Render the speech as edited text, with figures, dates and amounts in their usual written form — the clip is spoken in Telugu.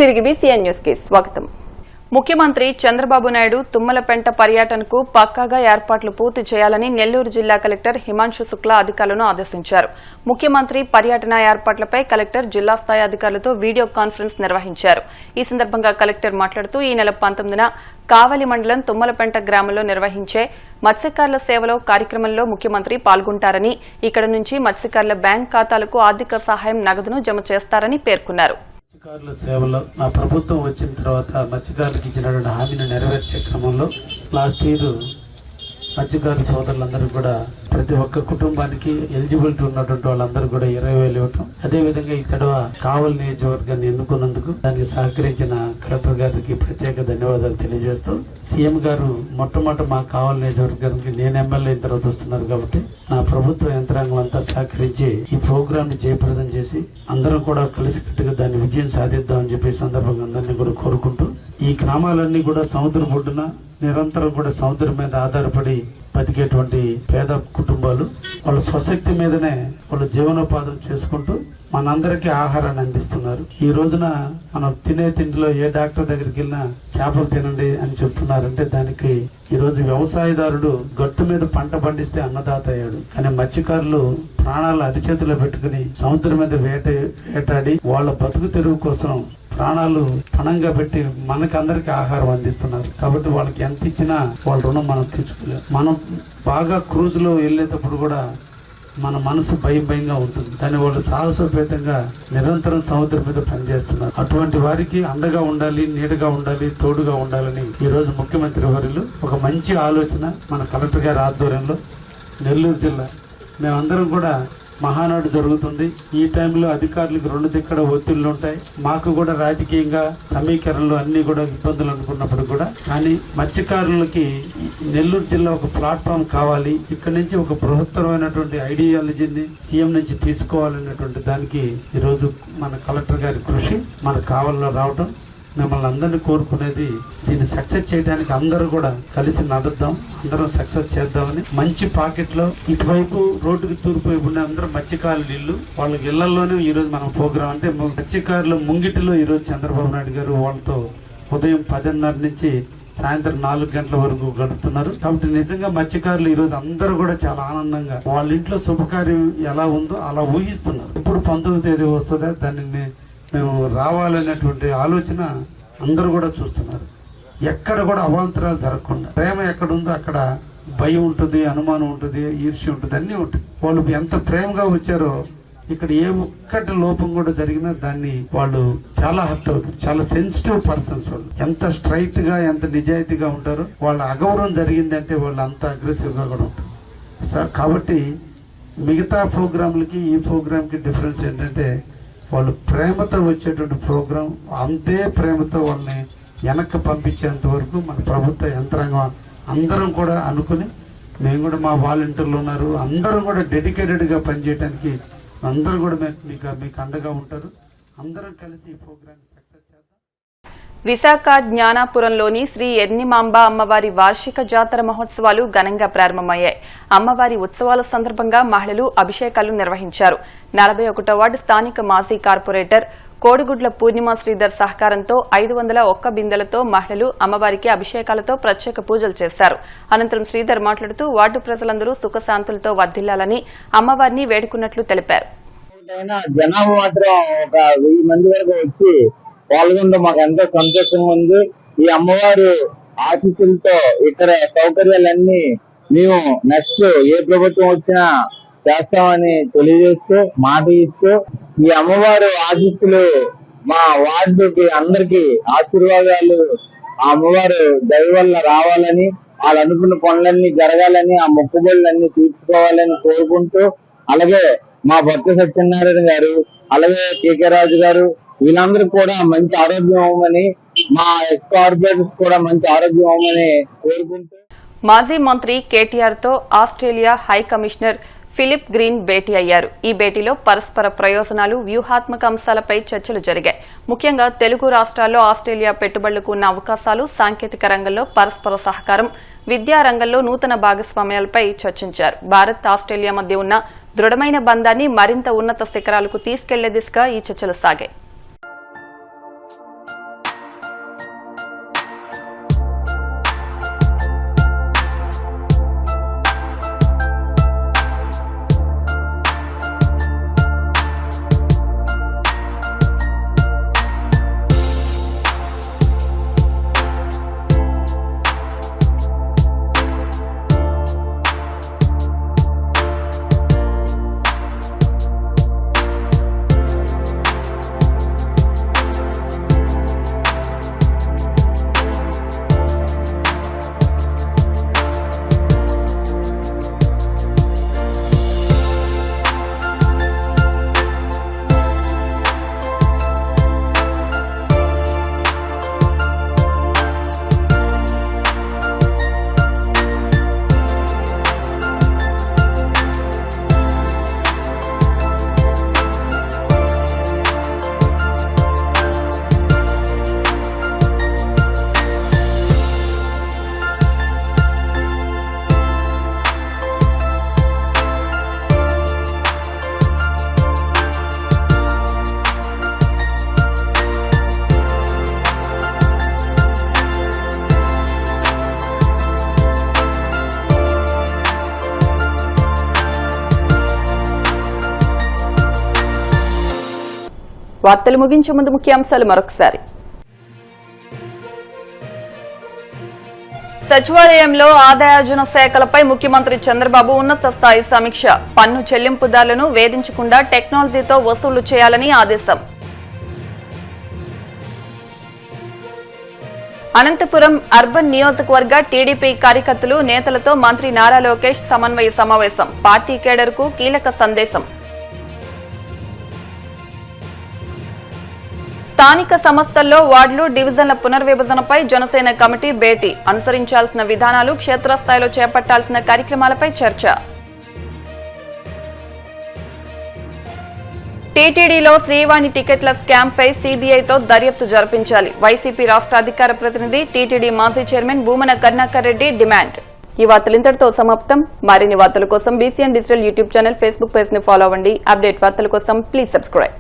తిరిగి బీసీఎన్ న్యూస్ కి స్వాగతం. ముఖ్యమంత్రి చంద్రబాబు నాయుడు తుమ్మలపెంట పర్యటనకు పక్కాగా ఏర్పాట్లు పూర్తి చేయాలని నెల్లూరు జిల్లా కలెక్టర్ హిమాంశు శుక్లా అధికారులను ఆదేశించారు. ముఖ్యమంత్రి పర్యటన ఏర్పాట్లపై కలెక్టర్ జిల్లా స్థాయి అధికారులతో వీడియో కాన్ఫరెన్స్ నిర్వహించారు. ఈ సందర్భంగా కలెక్టర్ మాట్లాడుతూ ఈ నెల 19న కావలి మండలం తుమ్మలపెంట గ్రామంలో నిర్వహించే మత్స్యకారుల సేవలో కార్యక్రమంలో ముఖ్యమంత్రి పాల్గొంటారని, ఇక్కడ నుంచి మత్స్యకారుల బ్యాంక్ ఖాతాలకు ఆర్థిక సహాయం నగదును జమ చేస్తారని పేర్కొన్నారు. మత్స్యకారుల సేవలో నా ప్రభుత్వం వచ్చిన తర్వాత మత్స్యకారులకు ఇచ్చినటువంటి హామీని నెరవేర్చే క్రమంలో లాస్ట్ ఇయర్ మత్స్యకారుల సోదరులందరూ కూడా ప్రతి ఒక్క కుటుంబానికి ఎలిజిబిలిటీ ఉన్నటువంటి వాళ్ళందరూ కూడా 20,000 ఇవ్వటం, అదేవిధంగా ఇక్కడ కావలి నియోజకవర్గాన్ని ఎన్నుకున్నందుకు దానికి సహకరించిన కలెక్టర్ గారికి ప్రత్యేక ధన్యవాదాలు తెలియజేస్తూ, సీఎం గారు మొట్టమొదటి మా కావలి నియోజకవర్గానికి నేను ఎమ్మెల్యే అయిన తర్వాత వస్తున్నారు కాబట్టి నా ప్రభుత్వ యంత్రాంగం అంతా సహకరించి ఈ ప్రోగ్రామ్ ని జయప్రదం చేసి అందరం కూడా కలిసికట్టుగా దాన్ని విజయం సాధిద్దామని చెప్పి సందర్భంగా అందరినీ కూడా కోరుకుంటూ, ఈ గ్రామాలన్నీ కూడా సముద్ర ఒడ్డున నిరంతరం కూడా సముద్రం మీద ఆధారపడి బతికేటువంటి పేద కుటుంబాలు వాళ్ళ స్వశక్తి మీదనే వాళ్ళ జీవనోపాధం చేసుకుంటూ మనందరికీ ఆహారాన్ని అందిస్తున్నారు. ఈ రోజున మనం తినే తిండిలో ఏ డాక్టర్ దగ్గరికి వెళ్ళినా చేపలు తినండి అని చెప్తున్నారంటే దానికి ఈ రోజు వ్యవసాయదారుడు గట్టు మీద పంట పండిస్తే అన్నదాత అయ్యాడు. కానీ మత్స్యకారులు ప్రాణాలు అరిచేతిలో పెట్టుకుని సముద్రం మీద వేటాడి వాళ్ళ బతుకు తెరువు కోసం ప్రాణాలు పణంగా పెట్టి మనకందరికి ఆహారం అందిస్తున్నారు. కాబట్టి వాళ్ళకి ఎంత ఇచ్చినా వాళ్ళ రుణం మనం తీర్చుకోలేము. మనం బాగా క్రూజ్ లో వెళ్ళేటప్పుడు కూడా మన మనసు భయంగా ఉంటుంది. కానీ వాళ్ళు సాహసోపేతంగా నిరంతరం సముద్రం మీద పనిచేస్తున్నారు. అటువంటి వారికి అండగా ఉండాలి, నీడగా ఉండాలి, తోడుగా ఉండాలని ఈ రోజు ముఖ్యమంత్రి వర్యులు ఒక మంచి ఆలోచన మన కలెక్టర్ గారి ఆధ్వర్యంలో నెల్లూరు జిల్లా మేమందరం కూడా మహానాడు జరుగుతుంది. ఈ టైంలో అధికారులకు 2 దిక్కడ ఒత్తిళ్లు ఉంటాయి. మాకు కూడా రాజకీయంగా సమీకరణలు అన్ని కూడా ఇబ్బందులు అనుకున్నప్పుడు కూడా, కానీ మత్స్యకారులకి నెల్లూరు జిల్లా ఒక ప్లాట్ఫామ్ కావాలి, ఇక్కడ నుంచి ఒక బృహత్తరమైనటువంటి ఐడియాలజీని సీఎం నుంచి తీసుకోవాలనేటువంటి దానికి ఈరోజు మన కలెక్టర్ గారి కృషి మనకు కావాలలో రావటం. మిమ్మల్ని అందరినీ కోరుకునేది దీన్ని సక్సెస్ చేయడానికి అందరూ కూడా కలిసి నడుద్దాం, అందరం సక్సెస్ చేద్దామని. మంచి పాకెట్ లో ఇటువైపు రోడ్డుకి తూర్పు వైపు అందరూ మత్స్యకారుల ఇల్లు వాళ్ళకి ఇళ్లలోనే ఈ రోజు మనం ప్రోగ్రాం అంటే మత్స్యకారుల ముంగిటిలో ఈ రోజు చంద్రబాబు నాయుడు గారు వాళ్ళతో ఉదయం 10:30 నుంచి సాయంత్రం 4 గంటల వరకు గడుపుతున్నారు. కాబట్టి నిజంగా మత్స్యకారులు ఈ రోజు అందరూ కూడా చాలా ఆనందంగా వాళ్ళ ఇంట్లో శుభకార్యం ఎలా ఉందో అలా ఊహిస్తున్నారు. ఇప్పుడు 19వ తేదీ వస్తుందా దాన్ని మేము రావాలనేటువంటి ఆలోచన అందరూ కూడా చూస్తున్నారు. ఎక్కడ కూడా అవాంతరాలు జరగకుండా, ప్రేమ ఎక్కడుందో అక్కడ భయం ఉంటుంది, అనుమానం ఉంటుంది, ఈర్ష్య ఉంటుంది, అన్నీ ఉంటుంది. వాళ్ళు ఎంత ప్రేమగా వచ్చారో ఇక్కడ ఏ ఒక్కటి లోపం కూడా జరిగినా దాన్ని వాళ్ళు చాలా హర్ట్ అవుతారు. చాలా సెన్సిటివ్ పర్సన్స్ వాళ్ళు. ఎంత స్ట్రైట్ గా ఎంత నిజాయితీగా ఉంటారో, వాళ్ళ అగౌరవం జరిగిందంటే వాళ్ళు అంత అగ్రెసివ్ గా కూడా ఉంటారు. కాబట్టి మిగతా ప్రోగ్రాంలకి ఈ ప్రోగ్రామ్ కి డిఫరెన్స్ ఏంటంటే వాళ్ళు ప్రేమతో వచ్చేటువంటి ప్రోగ్రాం, అంతే ప్రేమతో వాళ్ళని వెనక్కి పంపించేంత వరకు మన ప్రభుత్వ యంత్రాంగం అందరం కూడా అనుకుని, మేము కూడా మా వాలంటీర్లు ఉన్నారు, అందరూ కూడా డెడికేటెడ్ గా పనిచేయడానికి అందరూ కూడా మీకు అండగా ఉంటారు. అందరం కలిసి ఈ ప్రోగ్రామ్ సక్సెస్ చేద్దాం. విశాఖ జ్ఞానాపురంలోని శ్రీ ఎర్నిమాంబ అమ్మవారి వార్షిక జాతర మహోత్సవాలు ఘనంగా ప్రారంభమయ్యాయి. అమ్మవారి ఉత్సవాల సందర్భంగా మహిళలు అభిషేకాలు నిర్వహించారు. 41వ వార్డు స్థానిక మాజీ కార్పొరేటర్ కోడిగుడ్ల పూర్ణిమ శ్రీధర్ సహకారంతో 501 బిందెలతో మహిళలు అమ్మవారికి అభిషేకాలతో ప్రత్యేక పూజలు చేశారు. అనంతరం శ్రీధర్ మాట్లాడుతూ వార్డు ప్రజలందరూ సుఖశాంతులతో వర్ధిల్లాలని అమ్మవారిని వేడుకున్నట్లు తెలిపారు. జనాభా మాత్రం ఒక 1000 మంది వరకు వచ్చి పాల్గొంటూ మాకు ఎంతో సంతోషంగా ఉంది. ఈ అమ్మవారు ఆశీస్సులతో ఇక్కడ సౌకర్యాలన్నీ మేము నెక్స్ట్ ఏ ప్రభుత్వం వచ్చినా చేస్తామని తెలియజేస్తూ మాట ఇస్తూ, ఈ అమ్మవారు ఆశీస్సులు మా వార్డుకి అందరికి ఆశీర్వాదాలు ఆ అమ్మవారు దయ వల్ల రావాలని, వాళ్ళు అనుకున్న పనులన్నీ జరగాలని, ఆ మొక్కుబడులన్నీ తీర్చుకోవాలని కోరుకుంటూ, అలాగే మా భక్త సత్యనారాయణ గారు, అలాగే కేకే రాజు గారు, వీళ్ళందరూ కూడా మంచి ఆరోగ్యం అవ్వమని, మా ఎక్స్ కార్పొరేటర్స్ కూడా మంచి ఆరోగ్యం అవ్వమని కోరుకుంటూ. మాజీ మంత్రి కేటీఆర్ తో Australia high commissioner Philip Green భేటీ అయ్యారు. ఈ భేటీలో పరస్పర ప్రయోజనాలు, వ్యూహాత్మక అంశాలపై చర్చలు జరిగాయి. ముఖ్యంగా తెలుగు రాష్ట్రాల్లో ఆస్ట్రేలియా పెట్టుబడులకు ఉన్న అవకాశాలు, సాంకేతిక రంగంలో పరస్పర సహకారం, విద్యా రంగంలో నూతన భాగస్వామ్యాలపై చర్చించారు. భారత్ ఆస్ట్రేలియా మధ్య ఉన్న దృఢమైన బంధాన్ని మరింత ఉన్నత శిఖరాలకు తీసుకెళ్లే దిశగా ఈ చర్చలు సాగాయి. వార్తలు ముగించే ముందు ముఖ్యాంశాలు మరొకసారి. సచివాలయంలో ఆదాయార్జన శాఖలపై ముఖ్యమంత్రి చంద్రబాబు ఉన్నత స్థాయి సమీక్ష. పన్ను చెల్లింపుదారులను వేధించకుండా టెక్నాలజీతో వసూలు చేయాలని ఆదేశం. అనంతపురం అర్బన్ నియోజకవర్గ టీడీపీ కార్యకర్తలు నేతలతో మంత్రి నారా లోకేష్ సమన్వయ సమావేశం. పార్టీ కేడర్కు కీలక సందేశం. స్థానిక సంస్థల్లో వార్డులు డివిజన్ల పునర్విభజనపై జనసేన కమిటీ భేటీ. అనుసరించాల్సిన విధానాలు, క్షేత్రస్థాయిలో చేపట్టాల్సిన కార్యక్రమాలపై చర్చ. టీటీడీలో శ్రీవాణి టికెట్ల స్కామ్పై సీబీఐతో దర్యాప్తు జరిపించాలి. వైసీపీ రాష్ట్ర అధికార ప్రతినిధి టీటీడీ మాజీ చైర్మన్ భూమన కరుణాకర్ రెడ్డి డిమాండ్. ఈ వార్తలు ఇంతటితో సమాప్తం. మరిన్ని వార్తల కోసం BCN digital YouTube channel, Facebook page ని ఫాలో అవ్వండి. అప్డేట్ వార్తల కోసం ప్లీజ్ సబ్స్క్రైబ్.